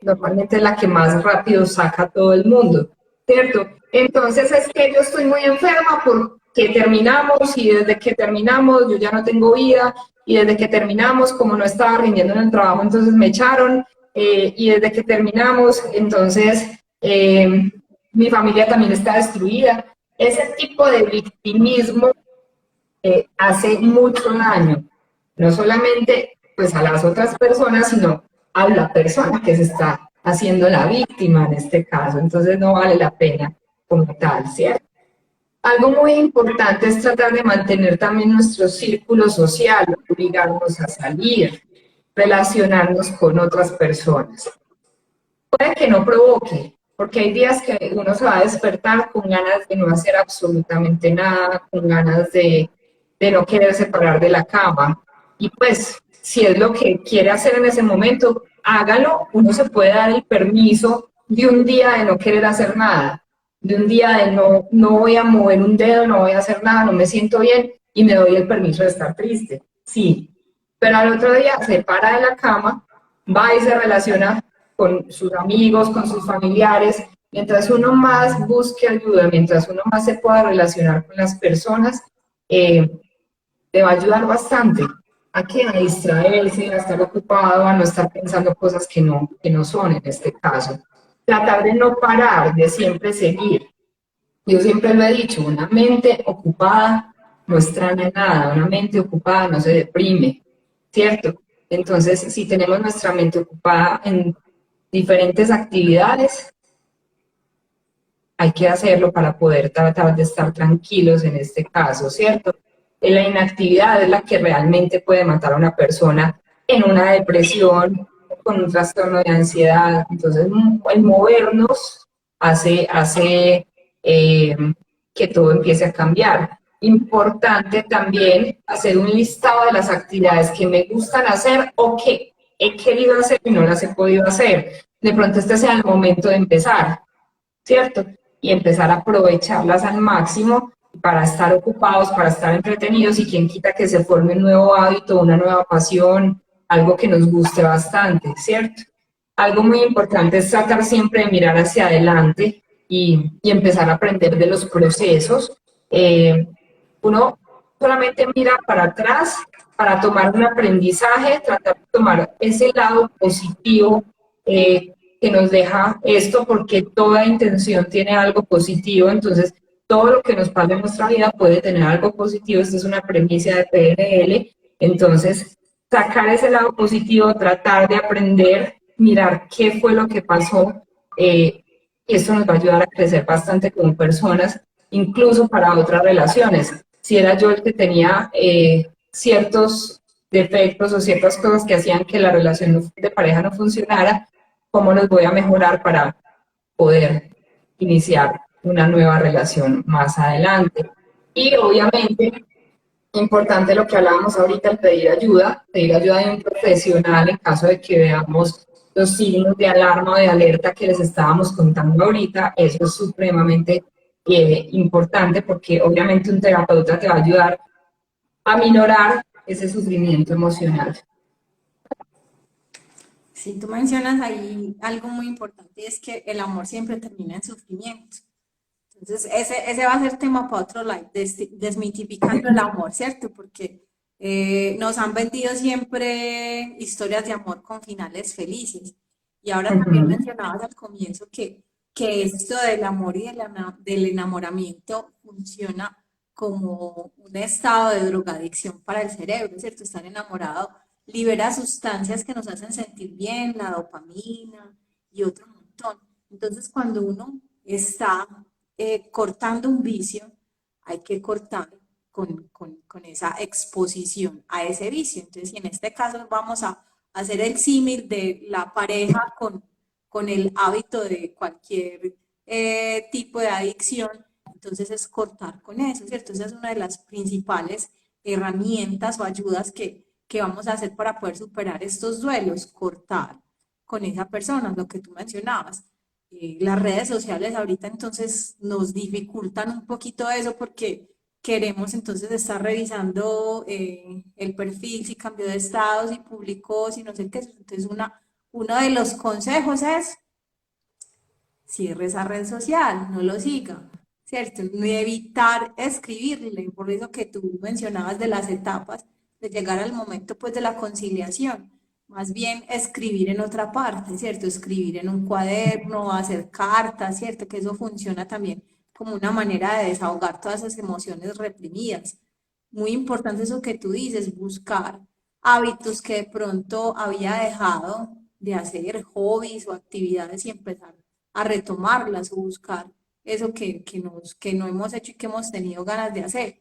normalmente es la que más rápido saca a todo el mundo, ¿cierto? Entonces es que yo estoy muy enferma porque terminamos, y desde que terminamos yo ya no tengo vida, y desde que terminamos, como no estaba rindiendo en el trabajo, entonces me echaron, y desde que terminamos, entonces mi familia también está destruida. Ese tipo de victimismo hace mucho daño, no solamente pues a las otras personas, sino a la persona que se está haciendo la víctima en este caso. Entonces no vale la pena como tal, ¿cierto? Algo muy importante es tratar de mantener también nuestro círculo social, obligarnos a salir, relacionarnos con otras personas. Puede que no provoque, porque hay días que uno se va a despertar con ganas de no hacer absolutamente nada, con ganas de no quererse parar de la cama. Y pues, si es lo que quiere hacer en ese momento, hágalo. Uno se puede dar el permiso de un día de no querer hacer nada, de un día de no voy a mover un dedo, no voy a hacer nada, no me siento bien, y me doy el permiso de estar triste. Sí, pero al otro día se para de la cama, va y se relaciona con sus amigos, con sus familiares. Mientras uno más busque ayuda, mientras uno más se pueda relacionar con las personas, te va a ayudar bastante a distraerse, a estar ocupado, a no estar pensando cosas que no son en este caso. Tratar de no parar, de siempre seguir. Yo siempre lo he dicho, una mente ocupada no extraña nada, una mente ocupada no se deprime, ¿cierto? Entonces, si tenemos nuestra mente ocupada en diferentes actividades, hay que hacerlo para poder tratar de estar tranquilos en este caso, ¿cierto? La inactividad es la que realmente puede matar a una persona en una depresión, con un trastorno de ansiedad. Entonces, el movernos hace que todo empiece a cambiar. Importante también hacer un listado de las actividades que me gustan hacer o que he querido hacer y no las he podido hacer. De pronto este sea el momento de empezar, ¿cierto? Y empezar a aprovecharlas al máximo para estar ocupados, para estar entretenidos, y quien quita que se forme un nuevo hábito, una nueva pasión, algo que nos guste bastante, ¿cierto? Algo muy importante es tratar siempre de mirar hacia adelante y empezar a aprender de los procesos. Uno solamente mira para atrás para tomar un aprendizaje, tratar de tomar ese lado positivo que nos deja esto, porque toda intención tiene algo positivo, entonces todo lo que nos pasa en nuestra vida puede tener algo positivo, esta es una premisa de PNL, entonces sacar ese lado positivo, tratar de aprender, mirar qué fue lo que pasó, y esto nos va a ayudar a crecer bastante como personas, incluso para otras relaciones. Si era yo el que tenía ciertos defectos o ciertas cosas que hacían que la relación de pareja no funcionara, ¿cómo los voy a mejorar para poder iniciar una nueva relación más adelante? Y obviamente, importante lo que hablábamos ahorita, el pedir ayuda de un profesional en caso de que veamos los signos de alarma o de alerta que les estábamos contando ahorita, eso es supremamente importante, porque obviamente un terapeuta te va a ayudar a minorar ese sufrimiento emocional. Si tú mencionas ahí algo muy importante, es que el amor siempre termina en sufrimiento. Entonces, ese va a ser tema para otro live, desmitificando el amor, ¿cierto? Porque nos han vendido siempre historias de amor con finales felices. Y ahora también Ujú, mencionabas al comienzo que esto del amor y del enamoramiento funciona como un estado de drogadicción para el cerebro, ¿cierto? Estar enamorado libera sustancias que nos hacen sentir bien, la dopamina y otro montón. Entonces, cuando uno está cortando un vicio, hay que cortar con esa exposición a ese vicio. Entonces, si en este caso vamos a hacer el símil de la pareja con el hábito de cualquier tipo de adicción, entonces es cortar con eso, ¿cierto? Esa es una de las principales herramientas o ayudas que vamos a hacer para poder superar estos duelos, cortar con esa persona, lo que tú mencionabas. Las redes sociales ahorita entonces nos dificultan un poquito eso porque queremos entonces estar revisando el perfil, si cambió de estado, si publicó, si no sé qué. Entonces uno de los consejos es cierre esa red social, no lo siga, ¿cierto? Ni evitar escribirle, por eso que tú mencionabas de las etapas, de llegar al momento pues de la conciliación, más bien escribir en otra parte, ¿cierto? Escribir en un cuaderno, hacer cartas, ¿cierto? Que eso funciona también como una manera de desahogar todas esas emociones reprimidas. Muy importante eso que tú dices, buscar hábitos que de pronto había dejado de hacer, hobbies o actividades y empezar a retomarlas o buscar eso que no hemos hecho y que hemos tenido ganas de hacer.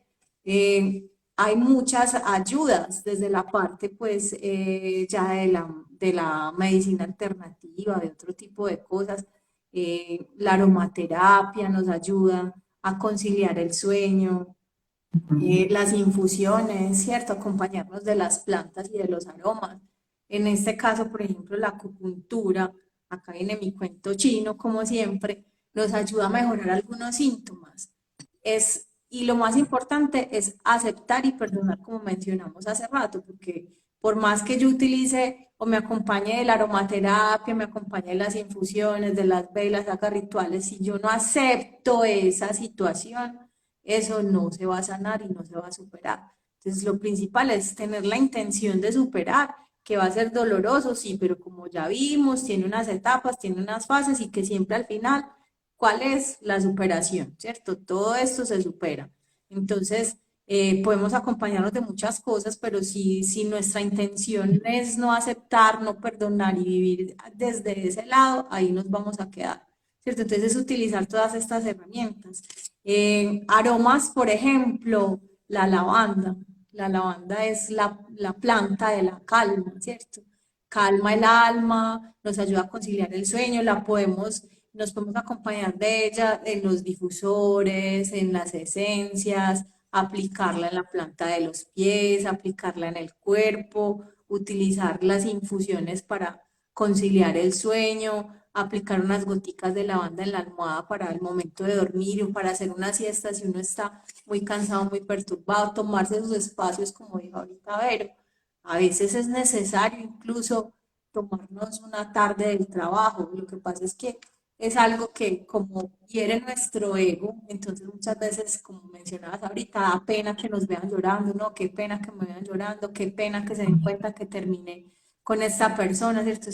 Hay muchas ayudas desde la parte, pues, ya de la medicina alternativa, de otro tipo de cosas. La aromaterapia nos ayuda a conciliar el sueño, ujú. las infusiones, ¿cierto? Acompañarnos de las plantas y de los aromas. En este caso, por ejemplo, la acupuntura, acá viene mi cuento chino, como siempre, nos ayuda a mejorar algunos síntomas. Y lo más importante es aceptar y perdonar, como mencionamos hace rato, porque por más que yo utilice o me acompañe de la aromaterapia, me acompañe de las infusiones, de las velas, haga rituales, si yo no acepto esa situación, eso no se va a sanar y no se va a superar. Entonces, lo principal es tener la intención de superar, que va a ser doloroso, sí, pero como ya vimos, tiene unas etapas, tiene unas fases y que siempre al final, ¿cuál es la superación? ¿Cierto? Todo esto se supera. Entonces, podemos acompañarnos de muchas cosas, pero si nuestra intención es no aceptar, no perdonar y vivir desde ese lado, ahí nos vamos a quedar. ¿Cierto? Entonces, es utilizar todas estas herramientas. Aromas, por ejemplo, la lavanda. La lavanda es la planta de la calma, ¿cierto? Calma el alma, nos ayuda a conciliar el sueño, nos podemos acompañar de ella en los difusores, en las esencias, aplicarla en la planta de los pies, aplicarla en el cuerpo, utilizar las infusiones para conciliar el sueño, aplicar unas goticas de lavanda en la almohada para el momento de dormir o para hacer una siesta si uno está muy cansado, muy perturbado, tomarse esos espacios, como dijo ahorita Vero. A veces es necesario incluso tomarnos una tarde del trabajo. Lo que pasa es que es algo que como hiere nuestro ego, entonces muchas veces, como mencionabas ahorita, da pena que nos vean llorando, no, qué pena que me vean llorando, qué pena que se den cuenta que terminé con esta persona, ¿cierto?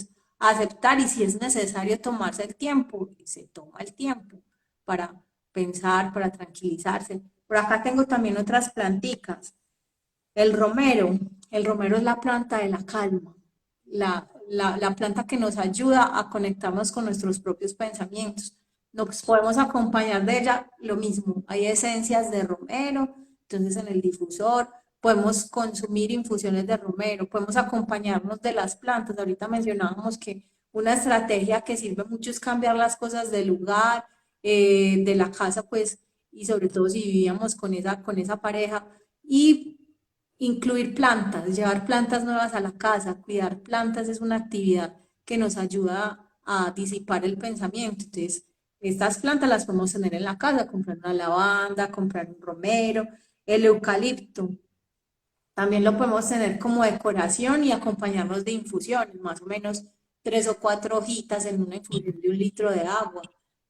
aceptar y si es necesario tomarse el tiempo, se toma el tiempo para pensar, para tranquilizarse. Por acá tengo también otras planticas. El romero, el romero es la planta de la calma, la planta que nos ayuda a conectarnos con nuestros propios pensamientos. Nos podemos acompañar de ella, lo mismo, hay esencias de romero, entonces en el difusor podemos consumir infusiones de romero, podemos acompañarnos de las plantas. Ahorita mencionábamos que una estrategia que sirve mucho es cambiar las cosas del lugar, de la casa, pues, y sobre todo si vivíamos con esa pareja, y incluir plantas, llevar plantas nuevas a la casa, cuidar plantas es una actividad que nos ayuda a disipar el pensamiento. Entonces, estas plantas las podemos tener en la casa, comprar una lavanda, comprar un romero, el eucalipto. También lo podemos tener como decoración y acompañarnos de infusiones, más o menos 3 o 4 hojitas en una infusión de 1 litro de agua.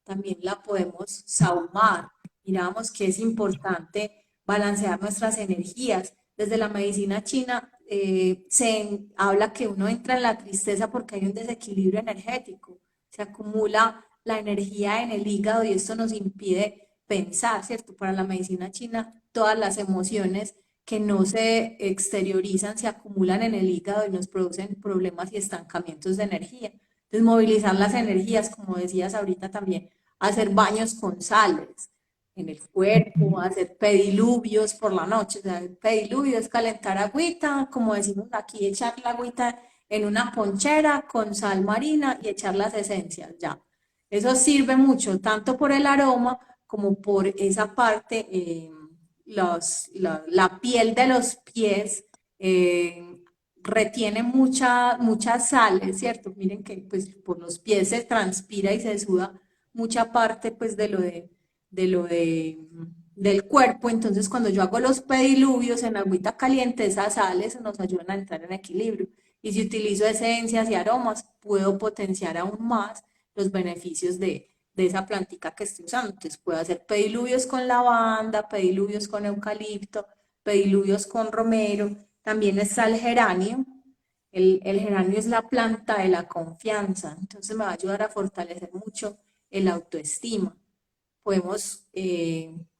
También la podemos sahumar. Miramos que es importante balancear nuestras energías. Desde la medicina china se habla que uno entra en la tristeza porque hay un desequilibrio energético. Se acumula la energía en el hígado y esto nos impide pensar, ¿cierto? Para la medicina china, todas las emociones que no se exteriorizan, se acumulan en el hígado y nos producen problemas y estancamientos de energía. Entonces, movilizar las energías, como decías ahorita también, hacer baños con sales en el cuerpo, hacer pediluvios por la noche. O sea, el pediluvio es calentar agüita, como decimos aquí, echar la agüita en una ponchera con sal marina y echar las esencias, ya. Eso sirve mucho, tanto por el aroma como por esa parte. La piel de los pies retiene muchas sales, ¿cierto? Miren que pues por los pies se transpira y se suda mucha parte pues de lo de, del cuerpo. Entonces cuando yo hago los pediluvios en agüita caliente, esas sales nos ayudan a entrar en equilibrio. Y si utilizo esencias y aromas, puedo potenciar aún más los beneficios de esa plantica que estoy usando. Entonces puedo hacer pediluvios con lavanda, pediluvios con eucalipto, pediluvios con romero. También está el geranio. El geranio es la planta de la confianza, entonces me va a ayudar a fortalecer mucho el autoestima. Podemos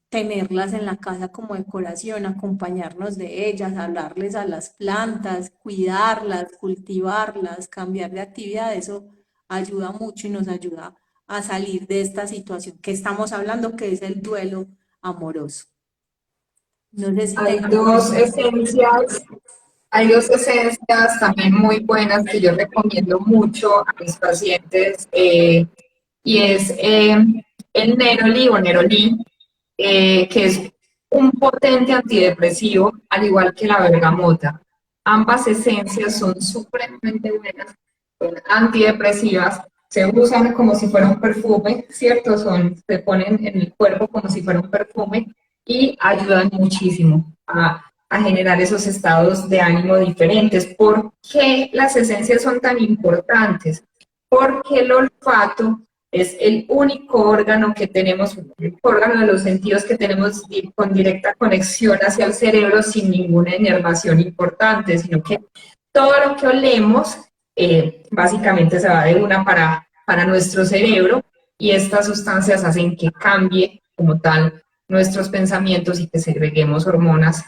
tenerlas en la casa como decoración, acompañarnos de ellas, hablarles a las plantas, cuidarlas, cultivarlas, cambiar de actividad. Eso ayuda mucho y nos ayuda a salir de esta situación que estamos hablando, que es el duelo amoroso. No sé si Hay tengas dos alguna. esencias, hay dos esencias también muy buenas que yo recomiendo mucho a mis pacientes y es el neroli o nerolí, que es un potente antidepresivo, al igual que la bergamota. Ambas esencias son supremamente buenas, son antidepresivas, se usan como si fuera un perfume, ¿cierto? Se ponen en el cuerpo como si fuera un perfume y ayudan muchísimo a generar esos estados de ánimo diferentes. ¿Por qué las esencias son tan importantes? Porque el olfato es el único órgano que tenemos, el órgano de los sentidos que tenemos con directa conexión hacia el cerebro sin ninguna inervación importante, sino que todo lo que olemos básicamente se va de una para nuestro cerebro y estas sustancias hacen que cambie como tal nuestros pensamientos y que segreguemos hormonas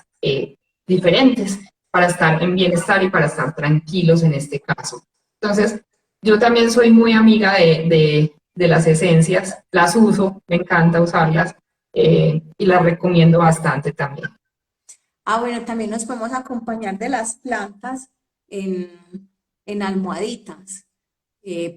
diferentes para estar en bienestar y para estar tranquilos en este caso. Entonces, yo también soy muy amiga de las esencias, las uso, me encanta usarlas y las recomiendo bastante también. Ah, bueno, también nos podemos acompañar de las plantas en almohaditas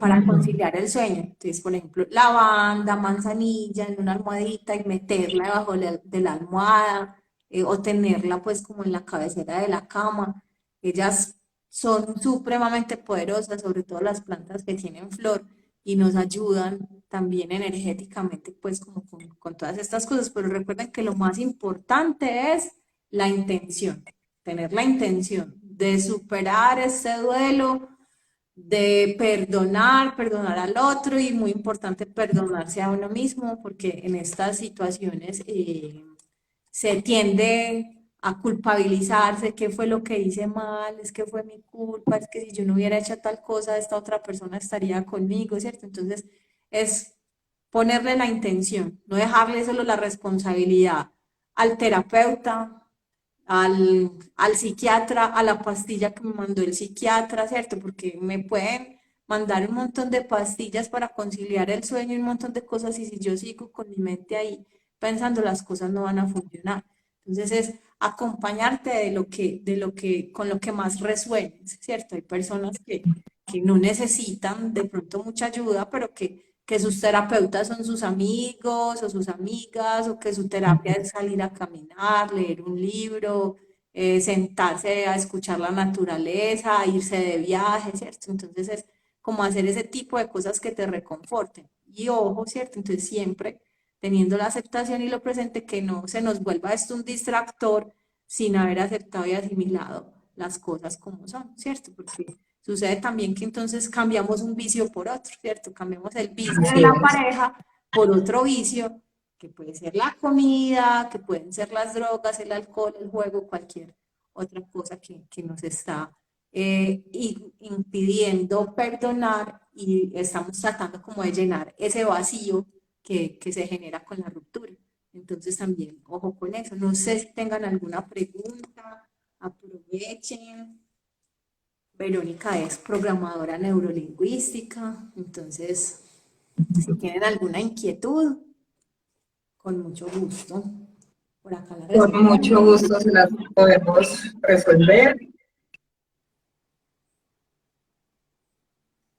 para Ujú. conciliar el sueño. Entonces, por ejemplo, lavanda, manzanilla en una almohadita y meterla debajo de la almohada o tenerla pues como en la cabecera de la cama. Ellas son supremamente poderosas, sobre todo las plantas que tienen flor y nos ayudan también energéticamente pues como con todas estas cosas. Pero recuerden que lo más importante es la intención, tener la intención de superar ese duelo, de perdonar al otro y muy importante perdonarse a uno mismo porque en estas situaciones se tiende a culpabilizarse, qué fue lo que hice mal, es que fue mi culpa, es que si yo no hubiera hecho tal cosa, esta otra persona estaría conmigo, ¿cierto? Entonces es ponerle la intención, no dejarle solo la responsabilidad al terapeuta, al psiquiatra, a la pastilla que me mandó el psiquiatra, ¿cierto? Porque me pueden mandar un montón de pastillas para conciliar el sueño y un montón de cosas y si yo sigo con mi mente ahí pensando las cosas no van a funcionar. Entonces es acompañarte con lo que más resuenes, ¿cierto? Hay personas que no necesitan de pronto mucha ayuda, pero que sus terapeutas son sus amigos o sus amigas, o que su terapia es salir a caminar, leer un libro, sentarse a escuchar la naturaleza, irse de viaje, ¿cierto? Entonces es como hacer ese tipo de cosas que te reconforten. Y ojo, ¿cierto? Entonces siempre teniendo la aceptación y lo presente, que no se nos vuelva esto un distractor sin haber aceptado y asimilado las cosas como son, ¿cierto? Porque sucede también que entonces cambiamos un vicio por otro, ¿cierto? Cambiamos el vicio de Así la es. pareja por otro vicio, que puede ser la comida, que pueden ser las drogas, el alcohol, el juego, cualquier otra cosa que nos está impidiendo perdonar y estamos tratando como de llenar ese vacío que se genera con la ruptura. Entonces también, ojo con eso. No sé si tengan alguna pregunta, aprovechen. Verónica es programadora neurolingüística, entonces si tienen alguna inquietud, con mucho gusto, por acá la Con mucho resolvemos. gusto se las podemos resolver.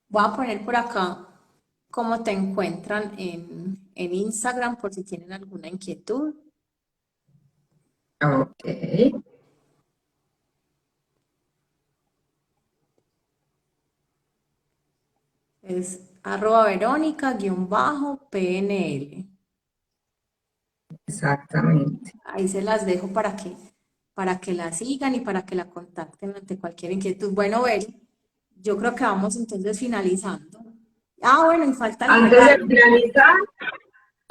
Voy a poner por acá cómo te encuentran en Instagram por si tienen alguna inquietud. Ok, Es @Verónica_PNL. exactamente. Ahí se las dejo para que la sigan y para que la contacten ante cualquier inquietud. Bueno, Bel, yo creo que vamos entonces finalizando. Ah, bueno, y falta el Antes de regalo. finalizar,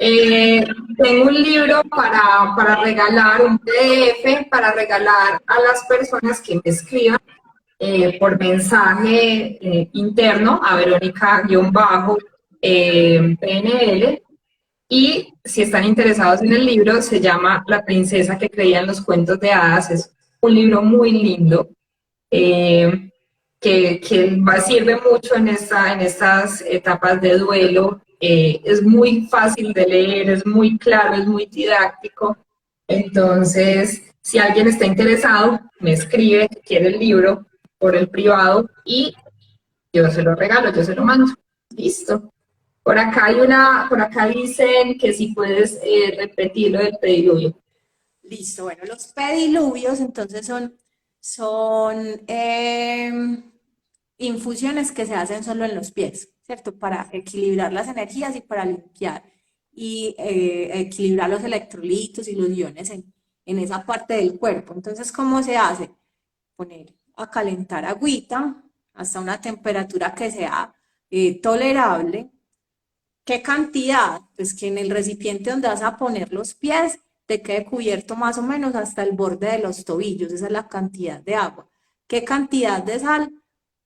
Eh, tengo un libro para regalar, un PDF para regalar a las personas que me escriban por mensaje interno a Verónica-PNL. Y si están interesados en el libro, se llama La princesa que creía en los cuentos de hadas. Es un libro muy lindo sirve mucho en estas etapas de duelo. Es muy fácil de leer, es muy claro, es muy didáctico. Entonces, si alguien está interesado, me escribe que quiere el libro por el privado y yo se lo regalo, yo se lo mando. Listo. Por acá dicen que si puedes repetir lo del pediluvio. Listo, bueno, los pediluvios entonces son infusiones que se hacen solo en los pies, ¿cierto? Para equilibrar las energías y para limpiar y equilibrar los electrolitos y los iones en esa parte del cuerpo. Entonces, ¿cómo se hace? Poner a calentar agüita hasta una temperatura que sea tolerable. ¿Qué cantidad? Pues que en el recipiente donde vas a poner los pies te quede cubierto más o menos hasta el borde de los tobillos, esa es la cantidad de agua. ¿Qué cantidad de sal?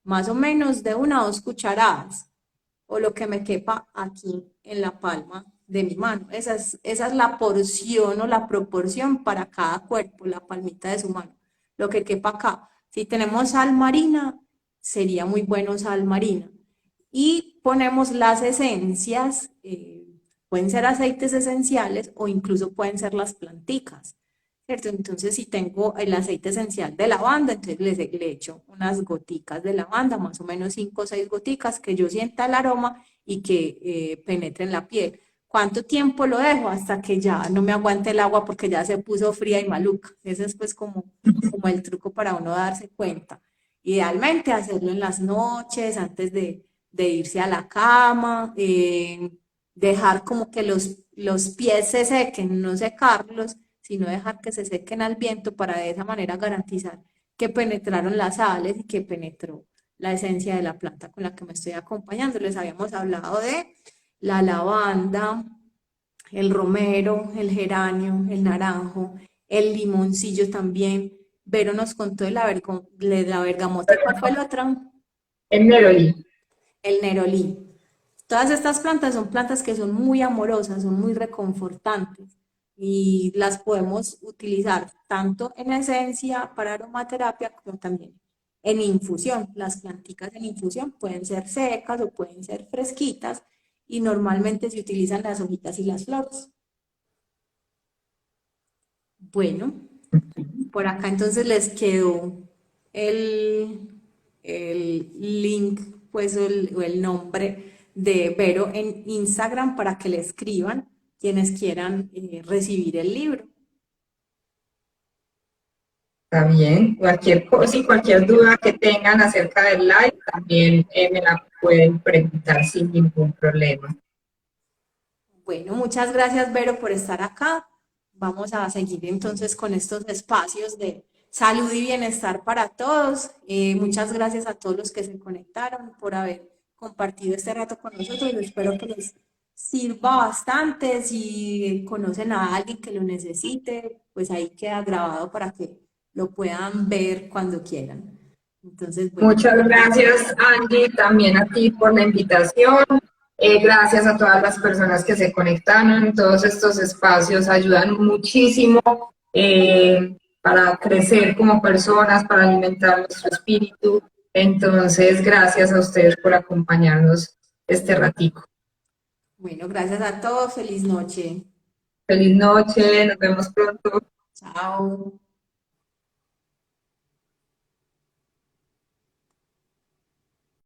Más o menos de 1 o 2 cucharadas, o lo que me quepa aquí en la palma de mi mano. Esa es la porción o la proporción para cada cuerpo, la palmita de su mano, lo que quepa acá. Si tenemos sal marina, sería muy bueno sal marina y ponemos las esencias, pueden ser aceites esenciales o incluso pueden ser las planticas, ¿cierto? Entonces, si tengo el aceite esencial de lavanda, entonces le echo unas goticas de lavanda, más o menos 5 o 6 goticas, que yo sienta el aroma y que penetre en la piel. ¿Cuánto tiempo lo dejo? Hasta que ya no me aguante el agua porque ya se puso fría y maluca. Ese es pues como el truco para uno darse cuenta. Idealmente hacerlo en las noches, antes de irse a la cama, dejar como que los pies se sequen, no secarlos, sino dejar que se sequen al viento para de esa manera garantizar que penetraron las sales y que penetró la esencia de la planta con la que me estoy acompañando. Les habíamos hablado de la lavanda, el romero, el geranio, el naranjo, el limoncillo también. Vero nos contó de la bergamota. ¿Y cuál fue el otro? El neroli. El nerolí. Todas estas plantas son plantas que son muy amorosas, son muy reconfortantes y las podemos utilizar tanto en esencia para aromaterapia como también en infusión. Las planticas en infusión pueden ser secas o pueden ser fresquitas y normalmente se utilizan las hojitas y las flores. Bueno, por acá entonces les quedó el, el link, pues o el nombre de Vero en Instagram para que le escriban quienes quieran recibir el libro. Está bien. Cualquier cosa y cualquier duda que tengan acerca del live, también me la pueden preguntar sin ningún problema. Bueno, muchas gracias, Vero, por estar acá. Vamos a seguir entonces con estos espacios de salud y bienestar para todos. Muchas gracias a todos los que se conectaron por haber compartido este rato con nosotros. Espero que les sirva bastante. Si conocen a alguien que lo necesite, pues ahí queda grabado para que lo puedan ver cuando quieran. Entonces, bueno, Muchas gracias, Angie, también a ti por la invitación. Gracias a todas las personas que se conectaron. Todos estos espacios ayudan muchísimo para crecer como personas, para alimentar nuestro espíritu. Entonces, gracias a ustedes por acompañarnos este ratico. bueno, gracias a todos. Feliz noche. Feliz noche, nos vemos pronto. Chao.